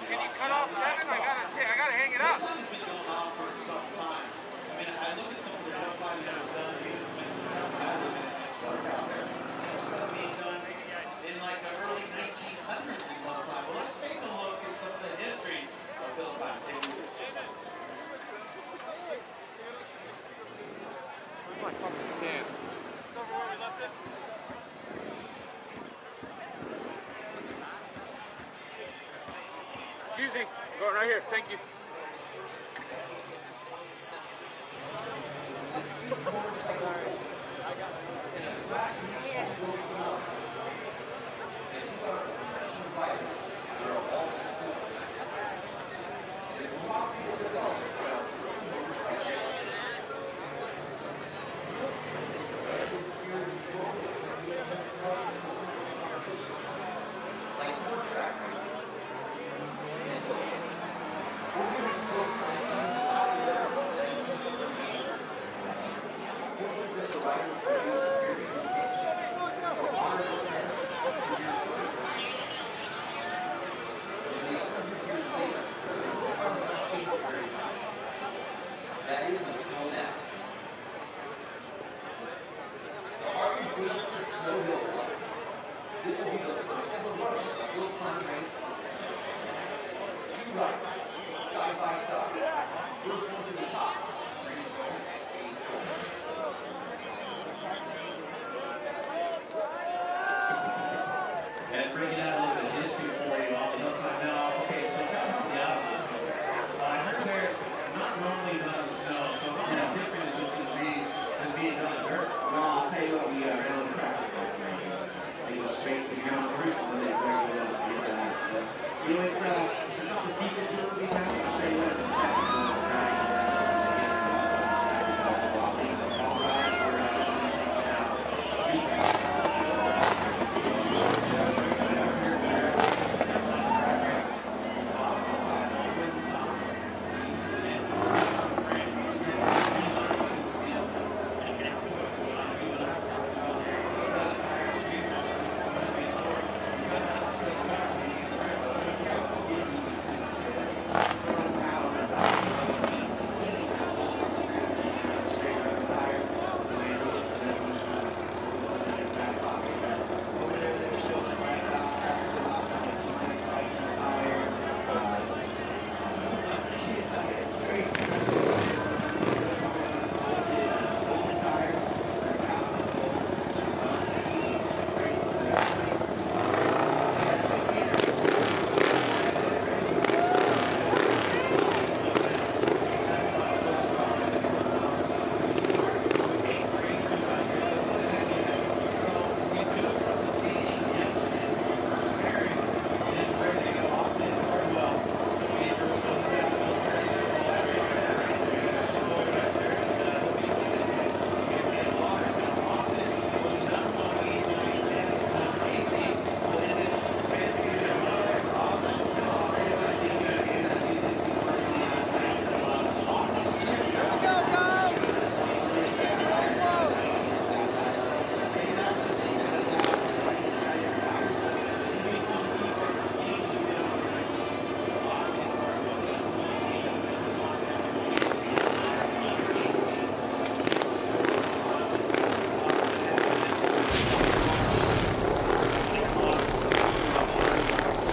Can you cut off 7? I gotta hang it up. In like the early 1900s in glove time. Well, let's take a look at some of the history of glove time. Where's my fucking stand? It's over where we left it. Excuse me. I'm going right here. Thank you. That is until now. The Harley-Davidson Snow Hill Climb. This will be the first ever run of hill climb race on snow. 2 riders, side by side. First one to the top brings home X Games gold. And bringing out a little bit of history for you on the hill climb now. Okay, so kind of the out of this one. I heard they're not normally done in the snow, so how much different is this going to be than being done in dirt? Well, I'll tell you what, we really practice right now. They go straight to the ground first, and then they break it up. So, you know, it's not the steepest hill we have. I'll tell you what,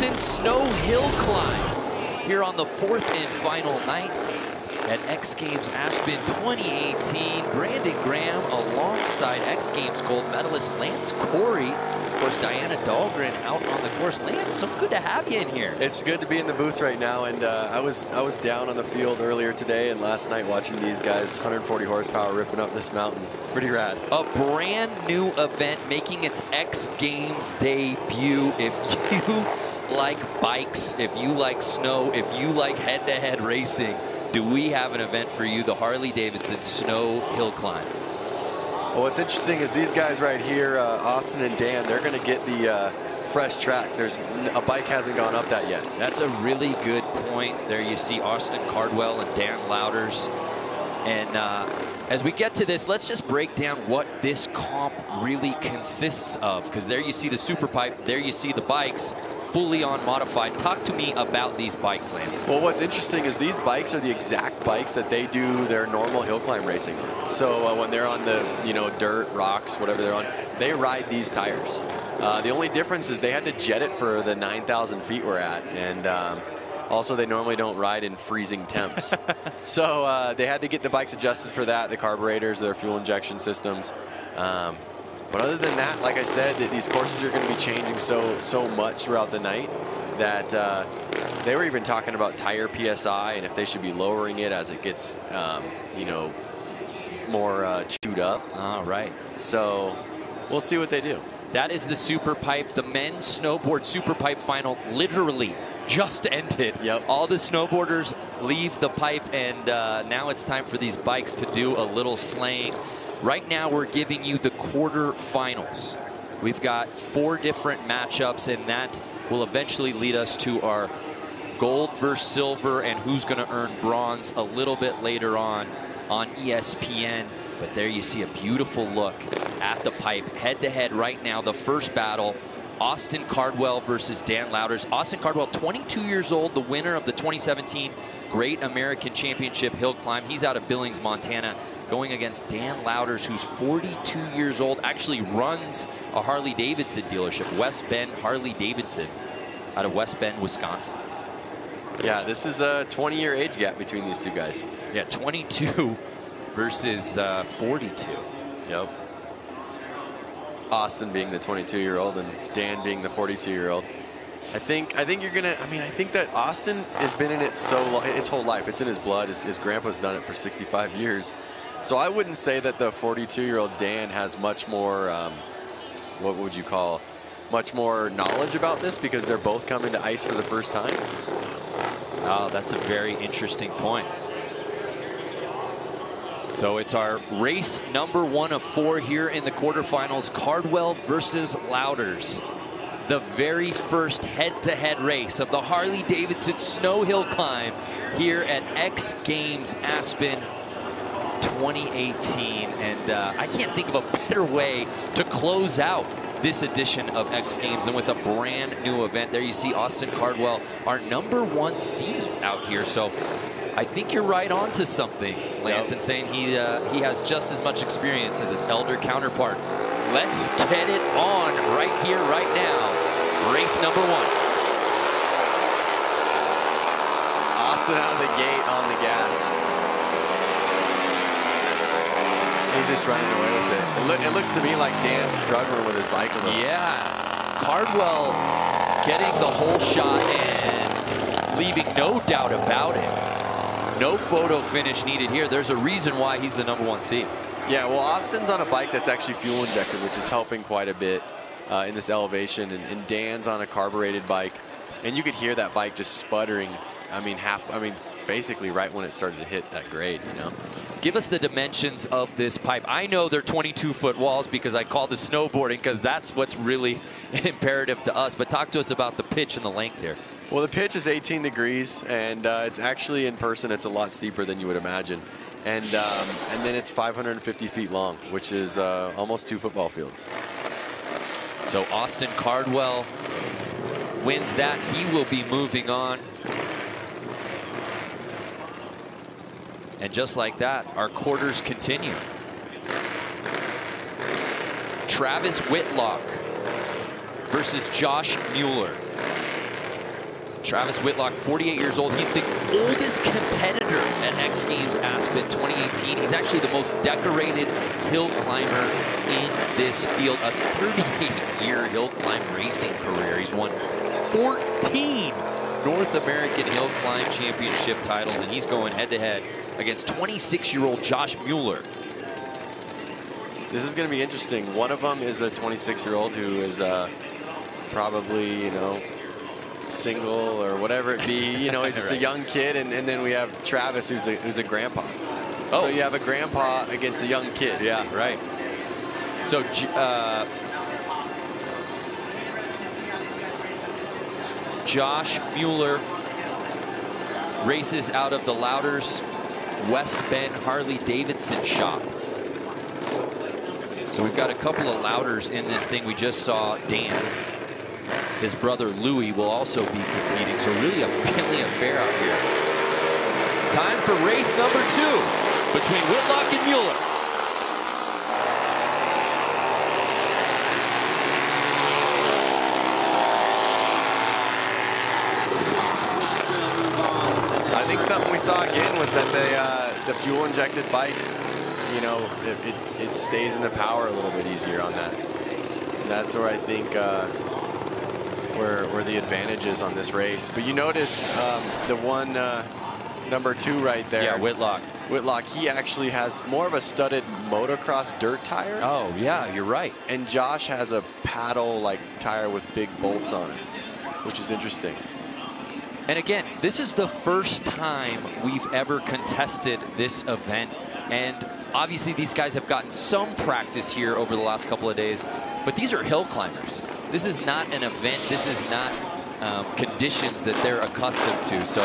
it's Snow Hill Climb here on the 4th and final night at X Games Aspen 2018. Brandon Graham alongside X Games gold medalist Lance Corey. Of course, Diana Dahlgren out on the course. Lance, so good to have you in here. It's good to be in the booth right now, and I was down on the field earlier today and last night watching these guys, 140 horsepower ripping up this mountain. It's pretty rad. A brand new event making its X Games debut. If you like bikes, if you like snow, if you like head-to-head racing, do we have an event for you, the Harley-Davidson Snow Hill Climb. Well, what's interesting is these guys right here, Austin and Dan, they're going to get the fresh track. A bike hasn't gone up that yet. That's a really good point. There you see Austin Cardwell and Dan Louders. And as we get to this, let's just break down what this comp really consists of. Because there you see the Super Pipe, there you see the bikes, fully on modified. Talk to me about these bikes, Lance. Well, what's interesting is these bikes are the exact bikes that they do their normal hill climb racing on. So when they're on the, dirt, rocks, whatever they're on, they ride these tires. The only difference is they had to jet it for the 9,000 feet we're at, and also they normally don't ride in freezing temps. So they had to get the bikes adjusted for that, the carburetors, their fuel injection systems. But other than that, like I said, these courses are going to be changing so much throughout the night that they were even talking about tire PSI and if they should be lowering it as it gets, more chewed up. All right. So we'll see what they do. That is the Super Pipe. The men's snowboard Super Pipe final literally just ended. Yep. All the snowboarders leave the pipe, and now it's time for these bikes to do a little slaying. Right now, we're giving you the quarterfinals. We've got 4 different matchups, and that will eventually lead us to our gold versus silver and who's going to earn bronze a little bit later on ESPN. But there you see a beautiful look at the pipe. Head-to-head right now, the first battle, Austin Cardwell versus Dan Louders. Austin Cardwell, 22 years old, the winner of the 2017 Great American Championship Hill Climb. He's out of Billings, Montana, going against Dan Louders, who's 42 years old, actually runs a Harley-Davidson dealership, West Bend Harley-Davidson, out of West Bend, Wisconsin. Yeah, this is a 20-year age gap between these two guys. Yeah, 22 versus 42. Yep. Austin being the 22-year-old and Dan being the 42-year-old. I think you're gonna. I think that Austin has been in it his whole life. It's in his blood. His grandpa's done it for 65 years. So I wouldn't say that the 42-year-old Dan has much more. What would you call? Much more knowledge about this because they're both coming to ice for the first time. Oh, that's a very interesting point. So it's our race number 1 of 4 here in the quarterfinals, Cardwell versus Louders. The very first head-to-head race of the Harley-Davidson Snow Hill Climb here at X Games Aspen 2018. And I can't think of a better way to close out this edition of X Games than with a brand new event. There you see Austin Cardwell, our number 1 seed out here. So I think you're right on to something, Lance, in saying he has just as much experience as his elder counterpart. Let's get it on right here, right now. Race number 1. Austin out of the gate on the gas. He's just running away with it. It looks to me like Dan's struggling with his bike a little. Yeah. Cardwell getting the whole shot and leaving no doubt about it. No photo finish needed here. There's a reason why he's the number 1 seed. Yeah, well, Austin's on a bike that's actually fuel injected, which is helping quite a bit in this elevation. And Dan's on a carbureted bike. And you could hear that bike just sputtering. Basically right when it started to hit that grade, Give us the dimensions of this pipe. I know they're 22-foot walls because I call the snowboarding because that's what's really imperative to us. But talk to us about the pitch and the length here. Well, the pitch is 18 degrees, and it's actually in person, it's a lot steeper than you would imagine. And then it's 550 feet long, which is almost 2 football fields. So Austin Cardwell wins that. He will be moving on. And just like that, our quarters continue. Travis Whitlock versus Josh Mueller. Travis Whitlock, 48 years old. He's the oldest competitor at X Games Aspen 2018. He's actually the most decorated hill climber in this field. A 38-year hill climb racing career. He's won 14 North American Hill Climb Championship titles, and he's going head-to-head against 26-year-old Josh Mueller. This is going to be interesting. One of them is a 26-year-old who is probably, single or whatever it be. He's just a young kid, and then we have Travis, who's a grandpa. Oh. So you have a grandpa against a young kid. Yeah, right. So Josh Mueller races out of the Louders West Bend Harley-Davidson shop. So we've got a couple of Louders in this thing. We just saw Dan. His brother Louis will also be competing. So really a family affair out here. Time for race number 2 between Whitlock and Mueller. I think something we saw again was that the fuel injected bike, you know, it stays in the power a little bit easier on that. And that's where I think where the advantage is on this race. But you notice the one number 2 right there. Yeah, Whitlock. Whitlock, he actually has more of a studded motocross dirt tire. Oh, yeah, you're right. And Josh has a paddle-like tire with big bolts on it, which is interesting. And again, this is the first time we've ever contested this event. And obviously these guys have gotten some practice here over the last couple of days, but these are hill climbers. This is not an event. This is not conditions that they're accustomed to. So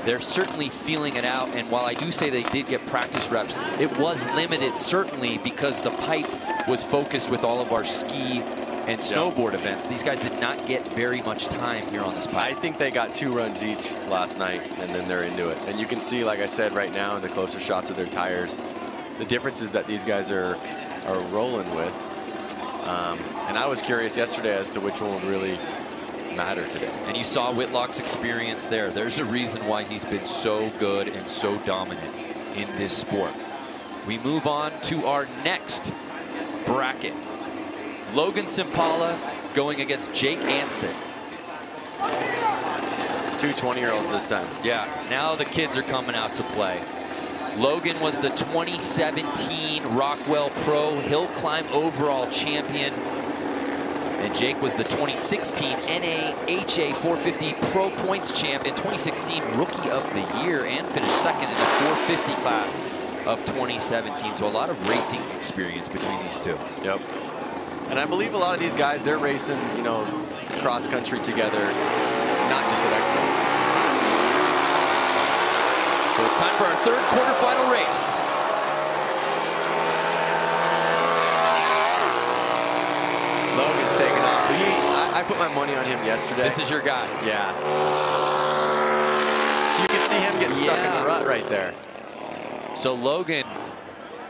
they're certainly feeling it out. And while I do say they did get practice reps, it was limited certainly because the pipe was focused with all of our ski and snowboard events. These guys did not get very much time here on this pipe. I think they got 2 runs each last night, and then they're into it. And you can see, like I said, right now in the closer shots of their tires, the differences that these guys are rolling with. And I was curious yesterday as to which one would really matter today. And you saw Whitlock's experience there. There's a reason why he's been so good and so dominant in this sport. We move on to our next bracket. Logan Simpala going against Jake Anston. 2 20-year-olds this time. Yeah, now the kids are coming out to play. Logan was the 2017 Rockwell Pro Hill Climb overall champion. And Jake was the 2016 NAHA 450 Pro Points champion, 2016 Rookie of the Year, and finished second in the 450 class of 2017. So a lot of racing experience between these two. Yep. And I believe a lot of these guys, they're racing, you know, cross country together, not just at X Games. So it's time for our third quarterfinal race. Logan's taking off. I put my money on him yesterday. This is your guy. Yeah. So you can see him getting stuck in the rut right there. So Logan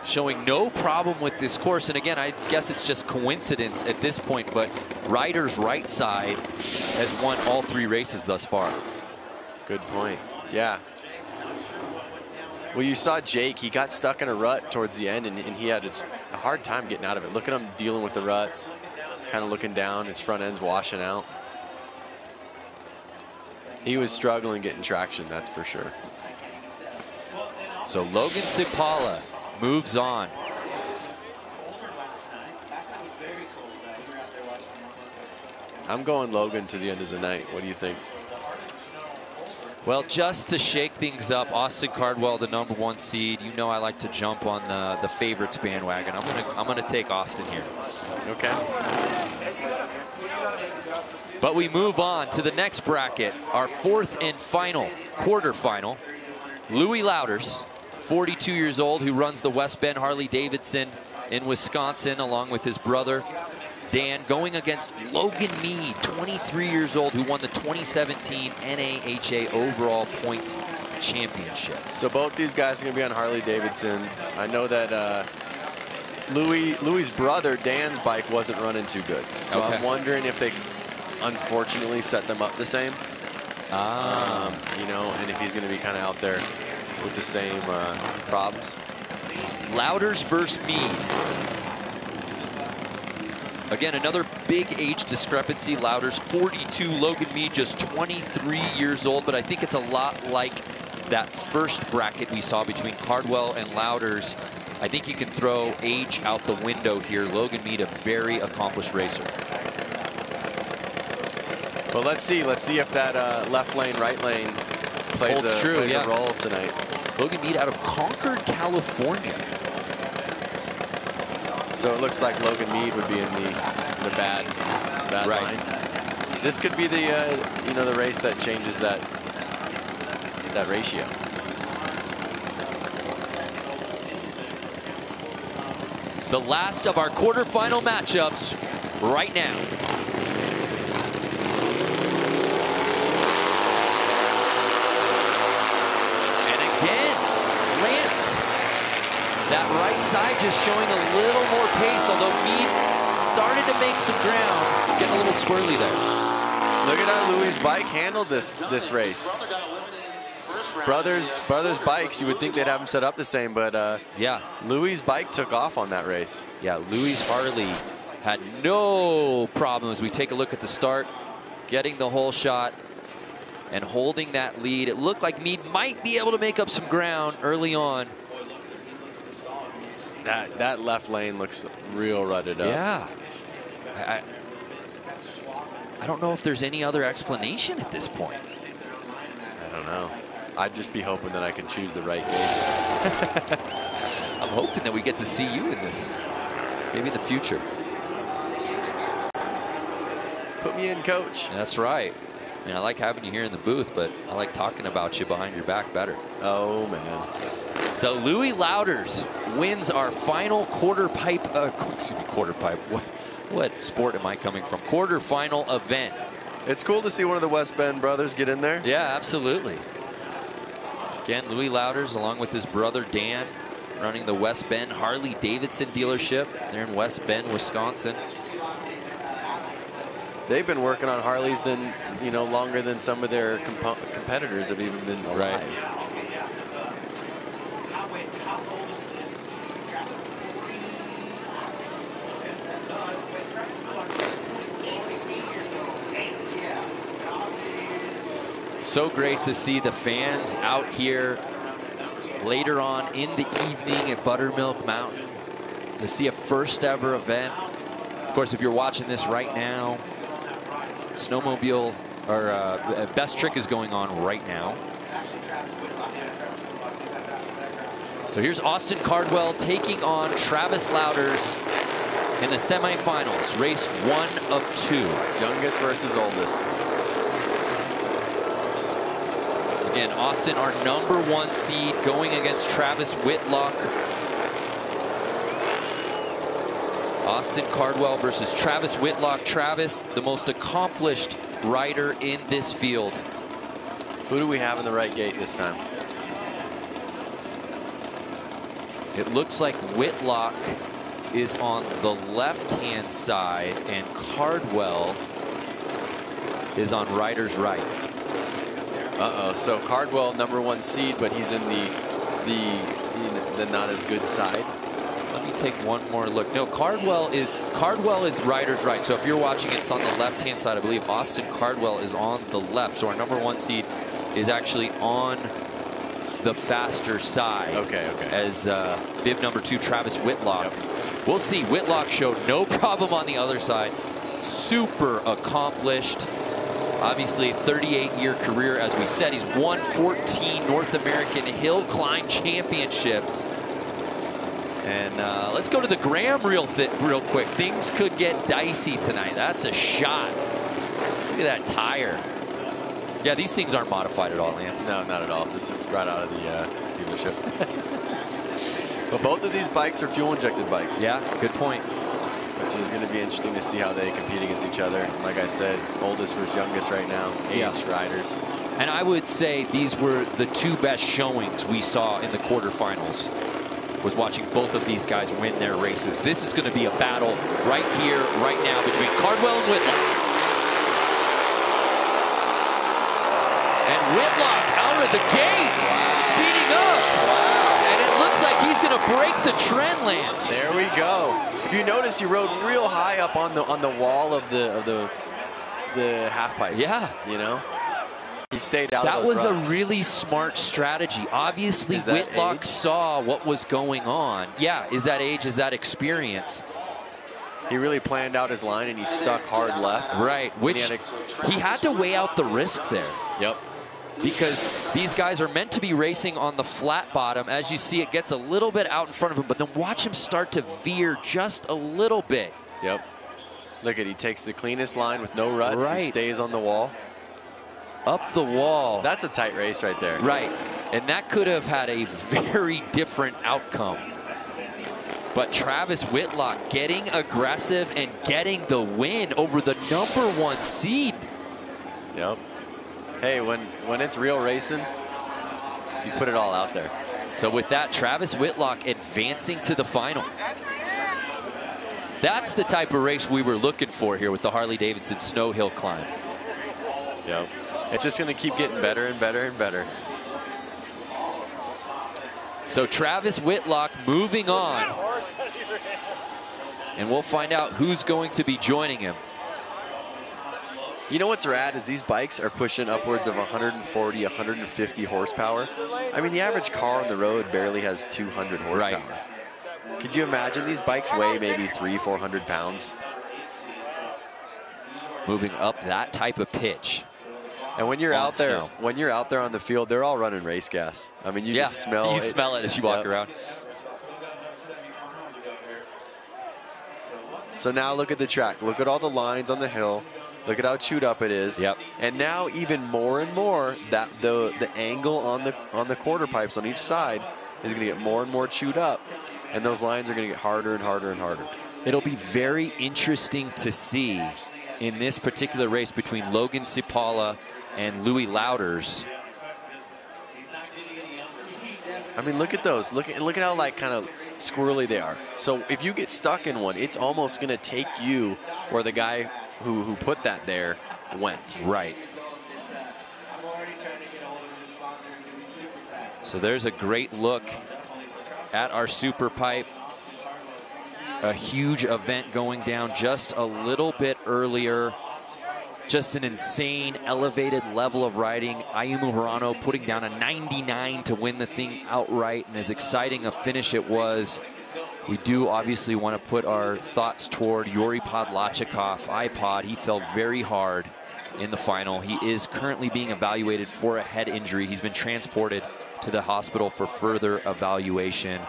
showing no problem with this course. And again, I guess it's just coincidence at this point, but Ryder's right side has won all 3 races thus far. Good point. Yeah. Well, you saw Jake, he got stuck in a rut towards the end, and he had a hard time getting out of it. Look at him dealing with the ruts, kind of looking down, his front end's washing out. He was struggling getting traction, that's for sure. So Logan Simpala moves on. I'm going Logan to the end of the night. What do you think? Well, just to shake things up, Austin Cardwell, the #1 seed. You know I like to jump on the favorites bandwagon. I'm gonna take Austin here. Okay. But we move on to the next bracket, our 4th and final quarterfinal. Louis Louders, 42 years old, who runs the West Bend Harley-Davidson in Wisconsin, along with his brother Dan, going against Logan Mead, 23 years old, who won the 2017 NAHA overall points championship. So both these guys are going to be on Harley-Davidson. I know that Louis's brother, Dan's bike, wasn't running too good. So I'm wondering if they unfortunately set them up the same. You know, and if he's going to be kind of out there with the same problems. Louders versus Mead. Again, another big age discrepancy. Louders 42, Logan Mead just 23 years old, but I think it's a lot like that first bracket we saw between Cardwell and Louders. I think you can throw age out the window here. Logan Mead, a very accomplished racer. Well, let's see if that left lane, right lane plays a role tonight. Logan Mead out of Concord, California. So it looks like Logan Mead would be in the bad Right. line. This could be the you know, the race that changes that ratio. The last of our quarterfinal matchups right now. And again, Lance, that right side just showing a little more pace, although Mead started to make some ground, getting a little squirrely there. Look at how Louis' bike handled this race. Brothers bikes, you would think they'd have them set up the same, but yeah, Louis' bike took off on that race. Yeah, Louis Harley had no problems. We take a look at the start, getting the whole shot and holding that lead. It looked like Mead might be able to make up some ground early on. That left lane looks real rutted up. Yeah. I don't know if there's any other explanation at this point. I don't know. I'd just be hoping that I can choose the right gate. I'm hoping that we get to see you in this. Maybe in the future. Put me in, coach. That's right. I mean, I like having you here in the booth, but I like talking about you behind your back better. Oh, man. So Louis Louders wins our final quarter pipe. What sport am I coming from? Quarterfinal event. It's cool to see one of the West Bend brothers get in there. Yeah, absolutely. Again, Louis Louders, along with his brother Dan, running the West Bend Harley-Davidson dealership. They're in West Bend, Wisconsin. They've been working on Harleys longer than some of their competitors have even been alive. Right. So great to see the fans out here later on in the evening at Buttermilk Mountain to see a first ever event. Of course, if you're watching this right now, snowmobile or best trick is going on right now. So here's Austin Cardwell taking on Travis Louders in the semifinals, race 1 of 2. Youngest versus oldest. Again, Austin, our #1 seed, going against Travis Whitlock. Austin Cardwell versus Travis Whitlock. Travis, the most accomplished rider in this field. Who do we have in the right gate this time? It looks like Whitlock is on the left-hand side, and Cardwell is on rider's right. Uh-oh, so Cardwell, #1 seed, but he's in the not as good side. Let me take one more look. No, Cardwell is rider's right. So if you're watching, it's on the left-hand side. I believe Austin Cardwell is on the left. So our #1 seed is actually on the faster side. Okay. As bib #2, Travis Whitlock. Yep. We'll see. Whitlock showed no problem on the other side. Super accomplished. Obviously, 38-year career. As we said, he's won 14 North American hill climb championships. And let's go to the Graham real quick. Things could get dicey tonight. That's a shot. Look at that tire. Yeah, these things aren't modified at all, Lance. No, not at all. This is right out of the dealership. But both of these bikes are fuel-injected bikes. Yeah, good point. Which is going to be interesting to see how they compete against each other. Like I said, oldest versus youngest right now, riders. And I would say these were the 2 best showings we saw in the quarterfinals. Was watching both of these guys win their races. This is going to be a battle right here, right now, between Cardwell and Whitlock. And Whitlock out of the gate, speeding up. Wow. And it looks like he's going to break the trend, Lance. There we go. If you notice, he rode real high up on the wall of the half pipe. Yeah. You know, he stayed out. That of those was ruts. a really smart strategy. Obviously, Whitlock saw what was going on. Yeah, is that age? Is that experience? He really planned out his line, and he stuck hard left. Right, which he had to weigh out the risk there. Yep. because these guys are meant to be racing on the flat bottom. As you see, it gets a little bit out in front of him, but then watch him start to veer just a little bit. Yep. Look at, he takes the cleanest line with no ruts. Right. He stays on the wall. Up the wall. That's a tight race right there. Right. And that could have had a very different outcome. But Travis Whitlock getting aggressive and getting the win over the #1 seed. Yep. Hey, when it's real racing, you put it all out there. So with that, Travis Whitlock advancing to the final. That's the type of race we were looking for here with the Harley-Davidson Snow Hill Climb. Yep. It's just going to keep getting better and better and better. So Travis Whitlock moving on. And we'll find out who's going to be joining him. You know what's rad is these bikes are pushing upwards of 140, 150 horsepower. I mean, the average car on the road barely has 200 horsepower. Right. Could you imagine these bikes weigh maybe 300-400 pounds? Moving up that type of pitch. And when you're On out there, snow. when you're out there on the field, they're all running race gas. I mean, you just smell you it. smell it as you walk around. So now look at the track. Look at all the lines on the hill. Look at how chewed up it is. Yep. And now even more and more, that the angle on the quarter pipes on each side is going to get more and more chewed up, and those lines are going to get harder and harder and harder. It'll be very interesting to see in this particular race between Logan Cipala and Louis Louders. I mean, look at those. Look at how like kind of squirrely they are. So if you get stuck in one, it's almost going to take you where the guy who put that there went. Right. So there's a great look at our super pipe. A huge event going down just a little bit earlier. Just an insane elevated level of riding. Ayumu Hirano putting down a 99 to win the thing outright, and as exciting a finish it was, we do obviously want to put our thoughts toward Yuri Podlachikov. iPod, he fell very hard in the final. He is currently being evaluated for a head injury. He's been transported to the hospital for further evaluation.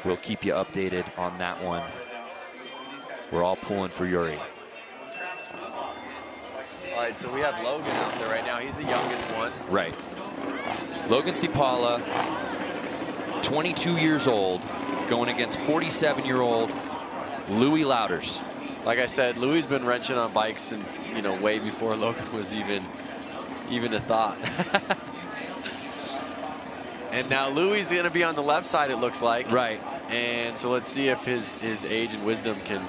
We'll keep you updated on that one. We're all pulling for Yuri. All right, so we have Logan out there right now. He's the youngest one. Right. Logan Cipala, 22 years old, going against 47-year-old Louis Louders. Like I said, Louis been wrenching on bikes, and way before Logan was even a thought. And now Louis is going to be on the left side, it looks like. Right. And so let's see if his age and wisdom can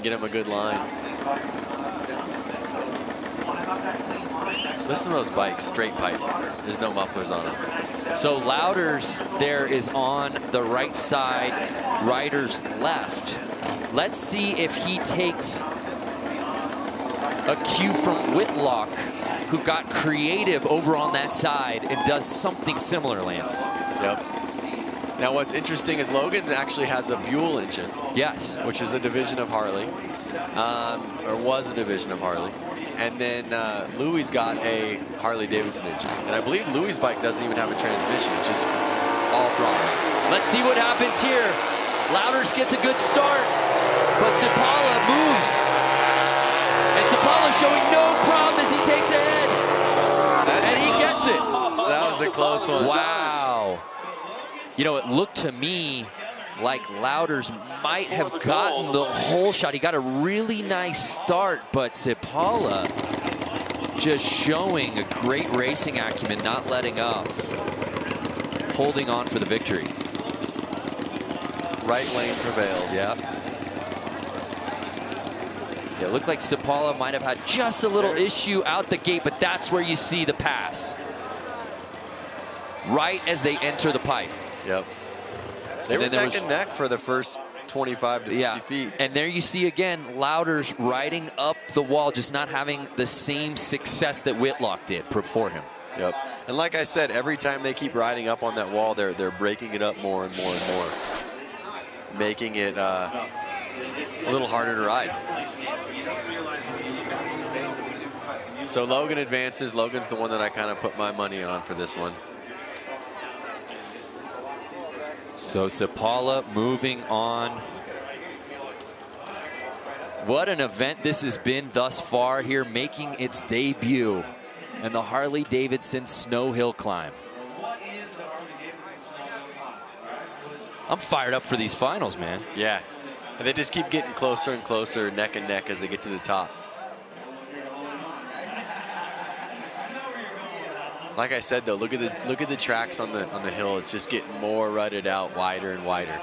get him a good line. Listen to those bikes, straight pipe. There's no mufflers on them. So Louders there is on the right side, Ryder's left. Let's see if he takes a cue from Whitlock, who got creative over on that side and does something similar, Lance. Yep. Now what's interesting is Logan actually has a Buell engine. Yes. Which is a division of Harley, or was a division of Harley. And then Louis got a Harley-Davidson engine. And I believe Louis' bike doesn't even have a transmission, it's just all throttle. Let's see what happens here. Louders gets a good start, but Cipala moves. And Cipala showing no problem as he takes ahead. And he gets it. That was a close one. Wow. It looked to me like Louders might have gotten the whole shot. He got a really nice start, but Cipala just showing a great racing acumen, not letting up, holding on for the victory. Right lane prevails. Yeah. It looked like Cipala might have had just a little issue out the gate, but that's where you see the pass. Right as they enter the pipe. Yep. They were neck and neck for the first 25 to 50 feet. And there you see again, Louders riding up the wall, just not having the same success that Whitlock did before him. Yep. And like I said, every time they keep riding up on that wall, they're breaking it up more and more and more, making it a little harder to ride. So Logan advances. Logan's the one that I kind of put my money on for this one. So Sapala moving on. What an event this has been thus far here, making its debut in the Harley-Davidson Snow Hill Climb. I'm fired up for these finals, man. Yeah, and they just keep getting closer and closer, neck and neck as they get to the top. Like I said, though, look at the tracks on the hill. It's just getting more rutted out, wider and wider.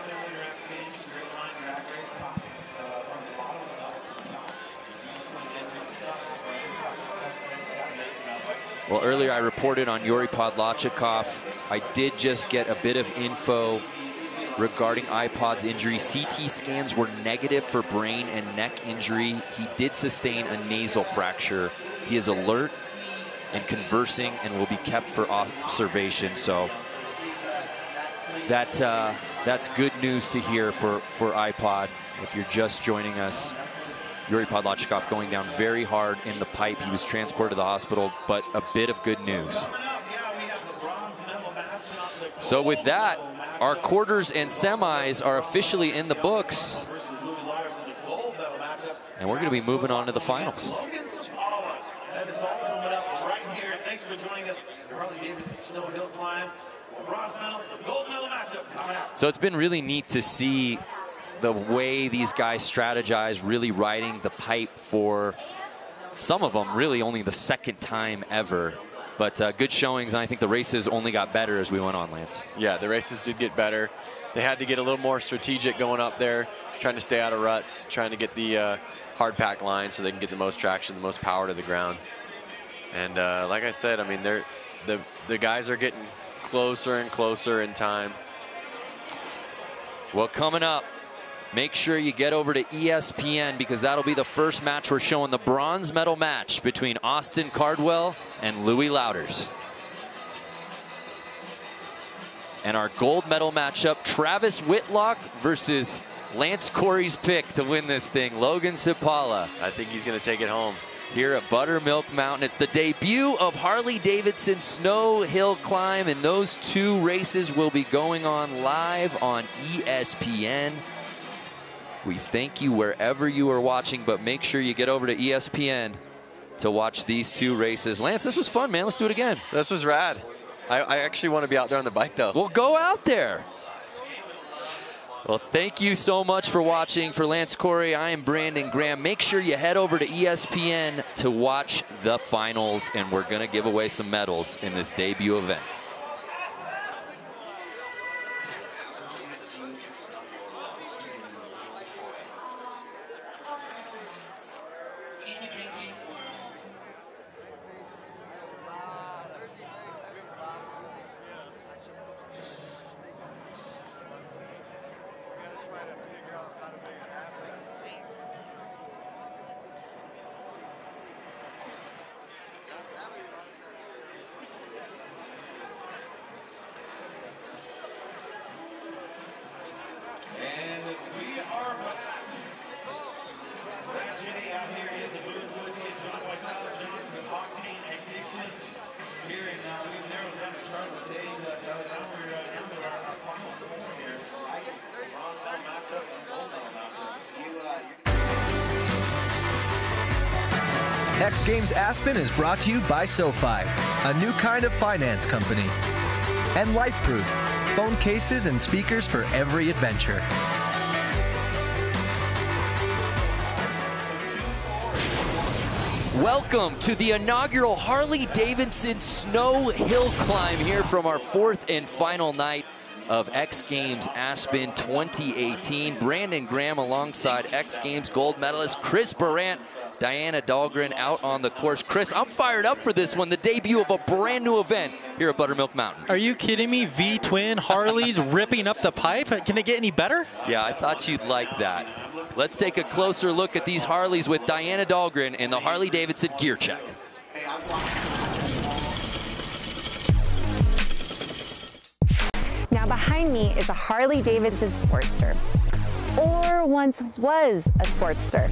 Well, earlier I reported on Yuri Podlachikov. I did just get a bit of info regarding iPod's injury. CT scans were negative for brain and neck injury. He did sustain a nasal fracture. He is alert and conversing and will be kept for observation. So that's good news to hear for iPod. If you're just joining us, Yuri Podlachikov going down very hard in the pipe. He was transported to the hospital, but a bit of good news. So with that, our quarters and semis are officially in the books. And we're going to be moving on to the finals. That is all coming up right here. Thanks for joining us. The Harley-Davidson Snow Hill Climb. Bronze medal, the gold medal matchup coming out. So it's been really neat to see the way these guys strategize, really riding the pipe for some of them, really only the second time ever. But good showings, and I think the races only got better as we went on, Lance. Yeah, the races did get better. They had to get a little more strategic going up there, trying to stay out of ruts, trying to get the hard pack line so they can get the most traction, the most power to the ground. And like I said, I mean, the guys are getting closer and closer in time. Well, coming up, make sure you get over to ESPN because that'll be the first match we're showing, the bronze medal match between Austin Cardwell and Louis Louders. And our gold medal matchup, Travis Whitlock versus Lance Corey's pick to win this thing, Logan Sapala. I think he's going to take it home. Here at Buttermilk Mountain. It's the debut of Harley-Davidson Snow Hill Climb, and those two races will be going on live on ESPN. We thank you wherever you are watching, but make sure you get over to ESPN to watch these two races. Lance, this was fun, man. Let's do it again. This was rad. I actually want to be out there on the bike, though. Well, go out there. Well, thank you so much for watching. For Lance Corey, I am Brandon Graham. Make sure you head over to ESPN to watch the finals, and we're going to give away some medals in this debut event. X Games Aspen is brought to you by SoFi, a new kind of finance company, and LifeProof, phone cases and speakers for every adventure. Welcome to the inaugural Harley-Davidson Snow Hill Climb here from our fourth and final night of X Games Aspen 2018. Brandon Graham alongside X Games gold medalist Chris Barant, Diana Dahlgren out on the course. Chris, I'm fired up for this one, the debut of a brand new event here at Buttermilk Mountain. Are you kidding me? V-twin Harleys ripping up the pipe? Can it get any better? Yeah, I thought you'd like that. Let's take a closer look at these Harleys with Diana Dahlgren in the Harley-Davidson Gear Check. Now behind me is a Harley-Davidson Sportster, or once was a Sportster.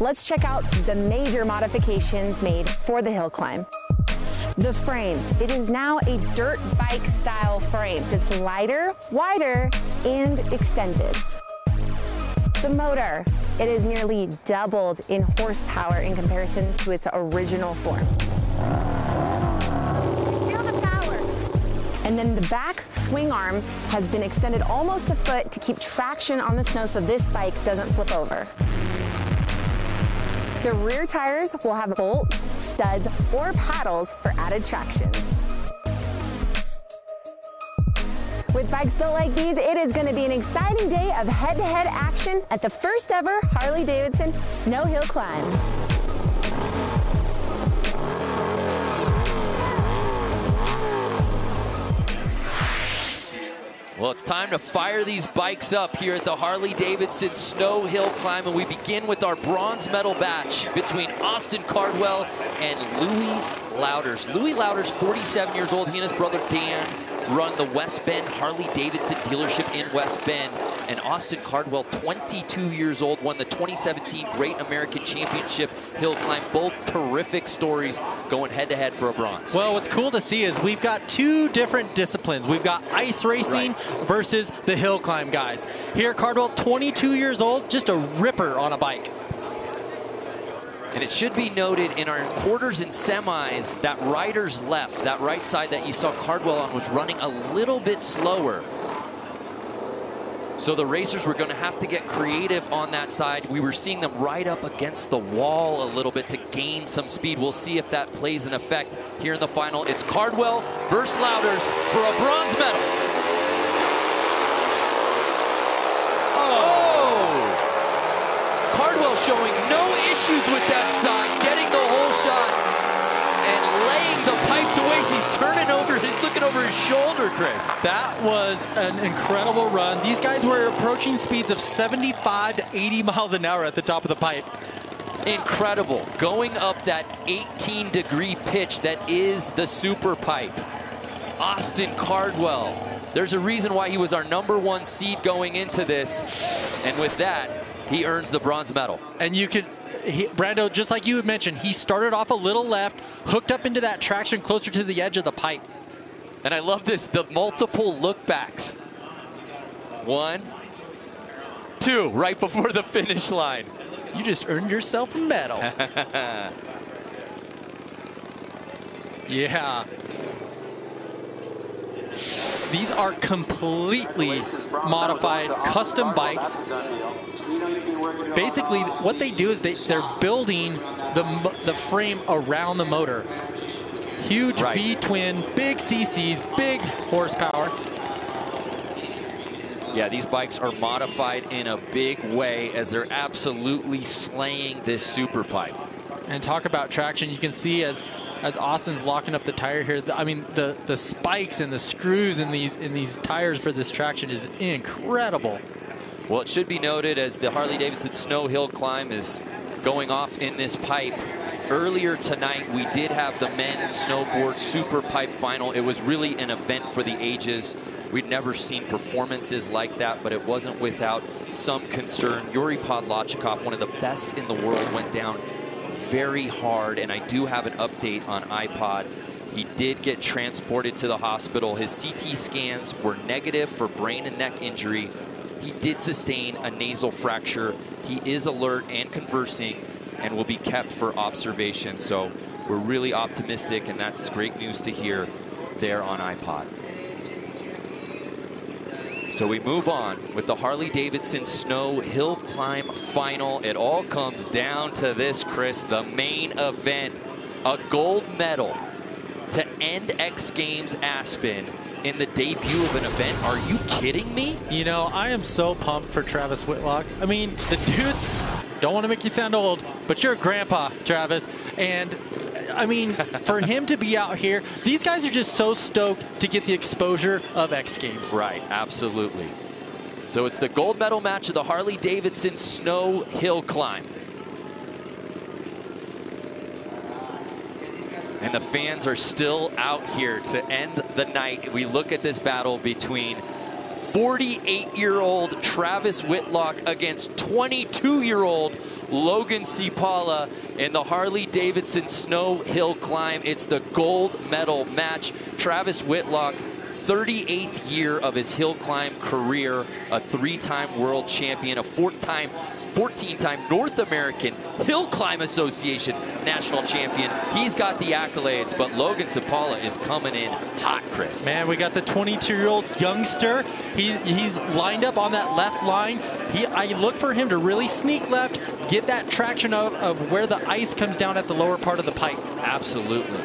Let's check out the major modifications made for the hill climb. The frame, it is now a dirt bike style frame that's lighter, wider, and extended. The motor, it is nearly doubled in horsepower in comparison to its original form. Feel the power. And then the back swing arm has been extended almost a foot to keep traction on the snow so this bike doesn't flip over. The rear tires will have bolts, studs, or paddles for added traction. With bikes built like these, it is going to be an exciting day of head-to-head action at the first ever Harley-Davidson Snow Hill Climb. Well, it's time to fire these bikes up here at the Harley-Davidson Snow Hill Climb, and we begin with our bronze medal match between Austin Cardwell and Louis Louders. Louis Louders, 47 years old. He and his brother Dan run the West Bend Harley-Davidson dealership in West Bend. And Austin Cardwell, 22 years old, won the 2017 Great American Championship Hill Climb. Both terrific stories going head-to-head for a bronze. Well, what's cool to see is we've got two different disciplines. We've got ice racing versus the hill climb guys. Here, Cardwell, 22 years old, just a ripper on a bike. And it should be noted in our quarters and semis, that rider's left, that right side that you saw Cardwell on, was running a little bit slower. So the racers were going to have to get creative on that side. We were seeing them right up against the wall a little bit to gain some speed. We'll see if that plays an effect here in the final. It's Cardwell versus Louders for a bronze medal. Cardwell showing no issues with that side, getting the whole shot and laying the pipe to waste. He's turning over, he's looking over his shoulder, Chris. That was an incredible run. These guys were approaching speeds of 75 to 80 miles an hour at the top of the pipe. Incredible, going up that 18-degree pitch that is the super pipe. Austin Cardwell, there's a reason why he was our #1 seed going into this, and with that, he earns the bronze medal. And you can, Brando, just like you had mentioned, he started off a little left, hooked up into that traction closer to the edge of the pipe. And I love this, the multiple look backs. 1, 2, right before the finish line. You just earned yourself a medal. Yeah. These are completely modified custom bikes. Basically, what they do is they're building the frame around the motor. Huge V-twin, big CCs, big horsepower. Yeah, these bikes are modified in a big way as they're absolutely slaying this super pipe. And talk about traction. You can see as Austin's locking up the tire here, I mean, the spikes and the screws in these tires for this traction is incredible. Well, it should be noted as the Harley-Davidson Snow Hill Climb is going off in this pipe. Earlier tonight, we did have the men's snowboard super pipe final. It was really an event for the ages. We'd never seen performances like that, but it wasn't without some concern. Yuri Podlachikov, one of the best in the world, went down very hard, and I do have an update on iPod. He did get transported to the hospital. His CT scans were negative for brain and neck injury. He did sustain a nasal fracture. He is alert and conversing and will be kept for observation. So we're really optimistic, and that's great news to hear there on iPod. So we move on with the Harley-Davidson Snow Hill Climb final. It all comes down to this, Chris, the main event, a gold medal to end X Games Aspen in the debut of an event. Are you kidding me? You know, I am so pumped for Travis Whitlock. I mean, the dude's, don't want to make you sound old, but you're a grandpa, Travis. And I mean, for him to be out here, these guys are just so stoked to get the exposure of X Games. Right, absolutely. So it's the gold medal match of the Harley-Davidson Snow Hill Climb. And the fans are still out here to end the night. We look at this battle between 48-year-old Travis Whitlock against 22-year-old Logan Cipala in the Harley-Davidson Snow Hill Climb. It's the gold medal match. Travis Whitlock, 38th year of his hill climb career, a 3-time world champion, a 14-time North American Hill Climb Association national champion. He's got the accolades, but Logan Cipala is coming in hot, Chris. Man, we got the 22-year-old youngster. He's lined up on that left line. I look for him to really sneak left, get that traction of where the ice comes down at the lower part of the pipe. Absolutely.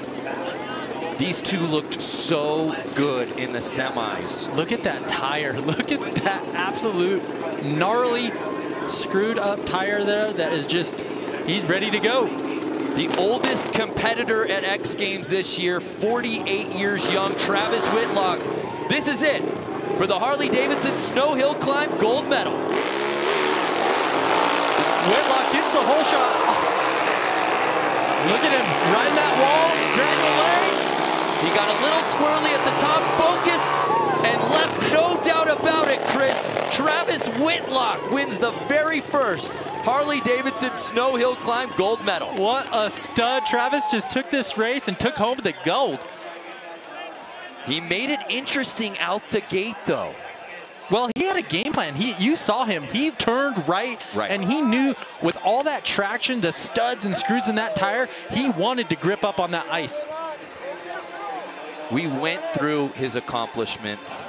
These two looked so good in the semis. Look at that tire. Look at that absolute gnarly, screwed up tire there that is just, he's ready to go. The oldest competitor at X Games this year, 48 years young, Travis Whitlock. This is it for the Harley-Davidson Snow Hill Climb gold medal. Whitlock gets the whole shot. Look at him riding that wall, dragging the leg. He got a little squirrely at the top, focused, and left no doubt about it, Chris. Travis Whitlock wins the very first Harley-Davidson Snow Hill Climb gold medal. What a stud. Travis just took this race and took home the gold. He made it interesting out the gate, though. Well, he had a game plan. You saw him. He turned right, and he knew with all that traction, the studs and screws in that tire, he wanted to grip up on that ice. We went through his accomplishments,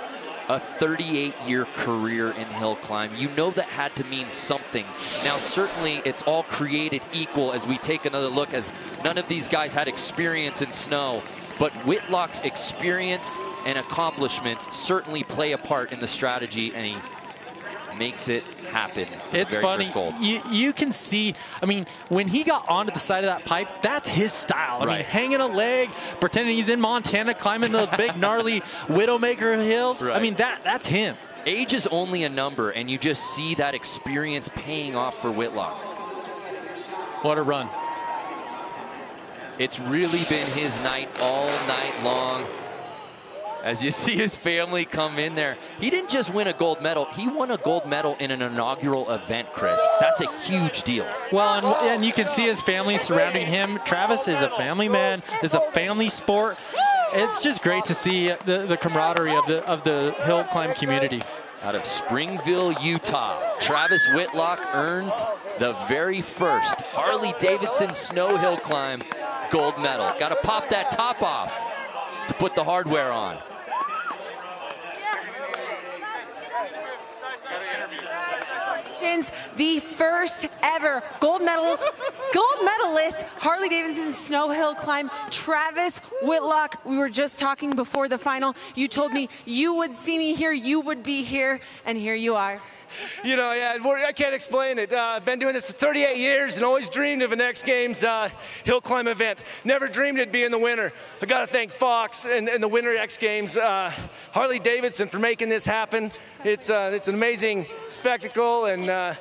a 38-year career in hill climb. You know that had to mean something. Now, certainly, it's all created equal as we take another look, as none of these guys had experience in snow. But Whitlock's experience and accomplishments certainly play a part in the strategy, and he makes it happen. It's funny. You can see, I mean, when he got onto the side of that pipe, that's his style. I mean, hanging a leg, pretending he's in Montana, climbing those big, gnarly Widowmaker hills. I mean, that's him. Age is only a number, and you just see that experience paying off for Whitlock. What a run. It's really been his night all night long. As you see his family come in there. He didn't just win a gold medal, he won a gold medal in an inaugural event, Chris. That's a huge deal. Well, and you can see his family surrounding him. Travis is a family man. It's a family sport. It's just great to see the camaraderie of the hill climb community. Out of Springville, Utah, Travis Whitlock earns the very first Harley-Davidson Snow Hill Climb gold medal. Got to pop that top off to put the hardware on. The first ever gold medalist, Harley-Davidson Snow Hill Climb, Travis Whitlock. We were just talking before the final. You told me you would see me here, you would be here, and here you are. You know, yeah, I can't explain it. I've been doing this for 38 years and always dreamed of an X Games hill climb event. Never dreamed it'd be in the winter. I got to thank Fox and the Winter X Games, Harley-Davidson for making this happen. It's an amazing spectacle, and I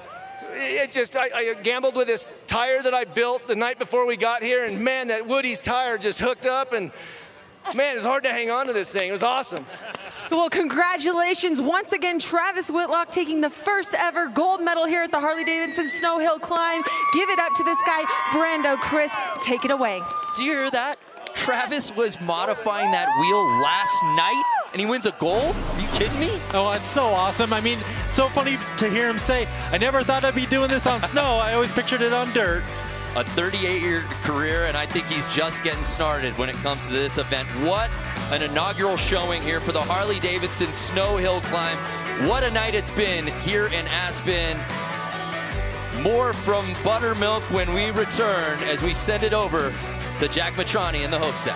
gambled with this tire that I built the night before we got here, and man, that Woody's tire just hooked up, and man, it's hard to hang on to this thing. It was awesome. Well, congratulations once again, Travis Whitlock taking the first ever gold medal here at the Harley-Davidson Snow Hill Climb. Give it up to this guy, Brando. Chris, take it away. Do you hear that? Travis was modifying that wheel last night, and he wins a gold? Are you kidding me? Oh, it's so awesome. I mean, so funny to hear him say, I never thought I'd be doing this on snow. I always pictured it on dirt. A 38-year career, and I think he's just getting started when it comes to this event. What an inaugural showing here for the Harley-Davidson Snow Hill Climb. What a night it's been here in Aspen. More from Buttermilk when we return as we send it over to Jack Matrani in the host set.